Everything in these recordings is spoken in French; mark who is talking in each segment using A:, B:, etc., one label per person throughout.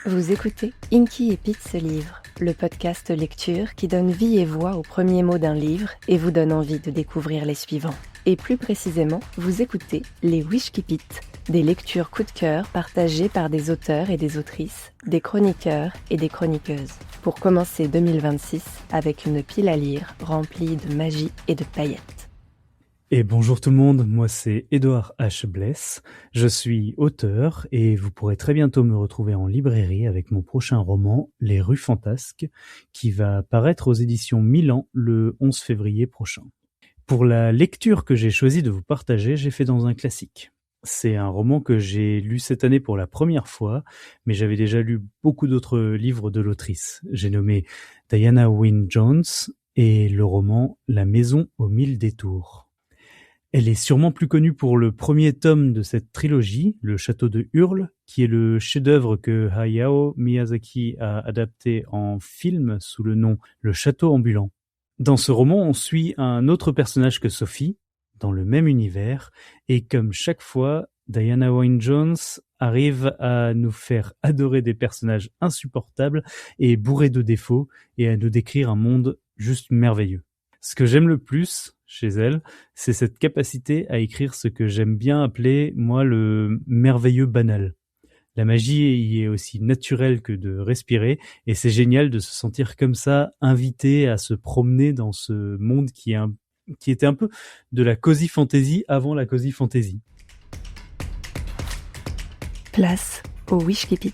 A: Vous écoutez Inky et Pete se livrent, le podcast lecture qui donne vie et voix aux premiers mots d'un livre et vous donne envie de découvrir les suivants. Et plus précisément, vous écoutez les Wishkeepit, des lectures coup de cœur partagées par des auteurs et des autrices, des chroniqueurs et des chroniqueuses. Pour commencer 2026 avec une pile à lire remplie de magie et de paillettes.
B: Et bonjour tout le monde, moi c'est Édouard H. Bless, je suis auteur et vous pourrez très bientôt me retrouver en librairie avec mon prochain roman Les Rues Fantasques qui va paraître aux éditions Milan le 11 février prochain. Pour la lecture que j'ai choisi de vous partager, j'ai fait dans un classique. C'est un roman que j'ai lu cette année pour la première fois, mais j'avais déjà lu beaucoup d'autres livres de l'autrice. J'ai nommé Diana Wynne Jones et le roman La Maison aux 1000 détours. Elle est sûrement plus connue pour le premier tome de cette trilogie, Le Château de Hurle, qui est le chef-d'œuvre que Hayao Miyazaki a adapté en film sous le nom Le Château ambulant. Dans ce roman, on suit un autre personnage que Sophie, dans le même univers, et comme chaque fois, Diana Wynne Jones arrive à nous faire adorer des personnages insupportables et bourrés de défauts, et à nous décrire un monde juste merveilleux. Ce que j'aime le plus chez elle, c'est cette capacité à écrire ce que j'aime bien appeler, moi, le merveilleux banal. La magie y est aussi naturelle que de respirer, et c'est génial de se sentir comme ça, invité à se promener dans ce monde qui était un peu de la cozy fantasy avant la cozy fantasy.
A: Place au Wishkeepit.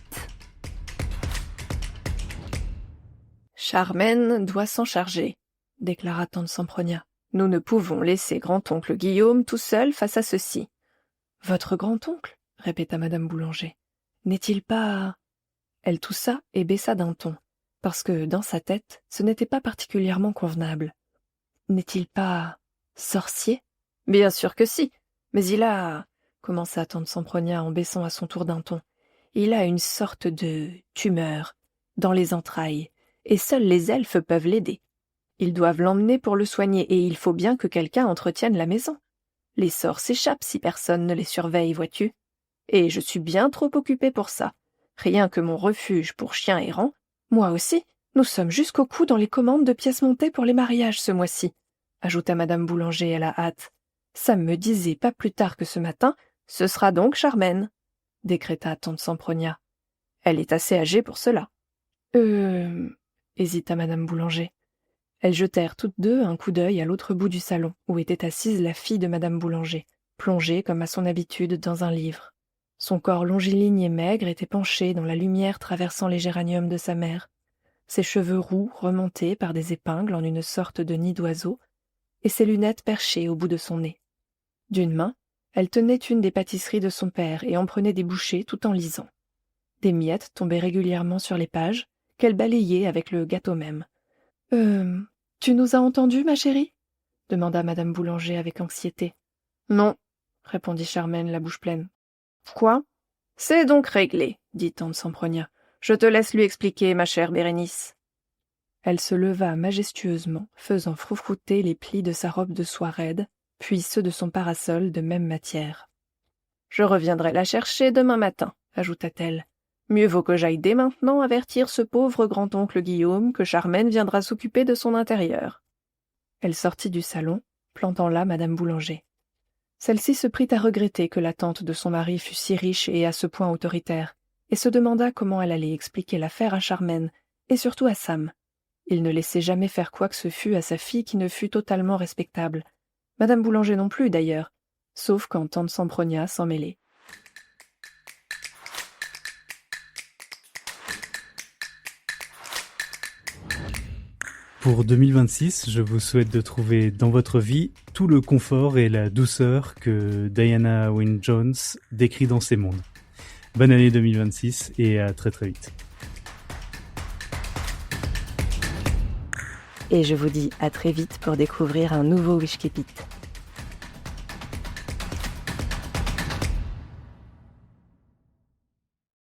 C: Charmaine doit s'en charger, déclara tante Sempronia. Nous ne pouvons laisser grand-oncle Guillaume tout seul face à ceci. Votre grand-oncle, répéta madame Boulanger. N'est-il pas... Elle toussa et baissa d'un ton, parce que, dans sa tête, ce n'était pas particulièrement convenable. N'est-il pas... sorcier? Bien sûr que si, mais il a... commença tante Sempronia en baissant à son tour d'un ton. Il a une sorte de tumeur dans les entrailles, et seuls les elfes peuvent l'aider. Ils doivent l'emmener pour le soigner, et il faut bien que quelqu'un entretienne la maison. Les sorts s'échappent si personne ne les surveille, vois-tu. Et je suis bien trop occupée pour ça. Rien que mon refuge pour chiens errants. Moi aussi, nous sommes jusqu'au cou dans les commandes de pièces montées pour les mariages ce mois-ci, ajouta madame Boulanger à la hâte. Sam me disait pas plus tard que ce matin, ce sera donc Charmaine, décréta tante Sempronia. Elle est assez âgée pour cela. Hésita madame Boulanger. Elles jetèrent toutes deux un coup d'œil à l'autre bout du salon, où était assise la fille de madame Boulanger, plongée comme à son habitude dans un livre. Son corps longiligne et maigre était penché dans la lumière traversant les géraniums de sa mère, ses cheveux roux remontés par des épingles en une sorte de nid d'oiseau, et ses lunettes perchées au bout de son nez. D'une main, elle tenait une des pâtisseries de son père et en prenait des bouchées tout en lisant. Des miettes tombaient régulièrement sur les pages, qu'elle balayait avec le gâteau même. Tu nous as entendus, ma chérie » demanda madame Boulanger avec anxiété. « Non, » répondit Charmaine, la bouche pleine. « Quoi ? C'est donc réglé, dit tante Sempronia. Je te laisse lui expliquer, ma chère Bérénice. » Elle se leva majestueusement, faisant froufrouter les plis de sa robe de soie raide, puis ceux de son parasol de même matière. « Je reviendrai la chercher demain matin, » ajouta-t-elle. Mieux vaut que j'aille dès maintenant avertir ce pauvre grand-oncle Guillaume que Charmaine viendra s'occuper de son intérieur. Elle sortit du salon, plantant là madame Boulanger. Celle-ci se prit à regretter que la tante de son mari fût si riche et à ce point autoritaire, et se demanda comment elle allait expliquer l'affaire à Charmaine, et surtout à Sam. Il ne laissait jamais faire quoi que ce fût à sa fille qui ne fût totalement respectable. Madame Boulanger non plus, d'ailleurs, sauf quand tante Sempronia s'en mêlait.
B: Pour 2026, je vous souhaite de trouver dans votre vie tout le confort et la douceur que Diana Wynne Jones décrit dans ses mondes. Bonne année 2026 et à très très vite.
A: Et je vous dis à très vite pour découvrir un nouveau Wishkeepit.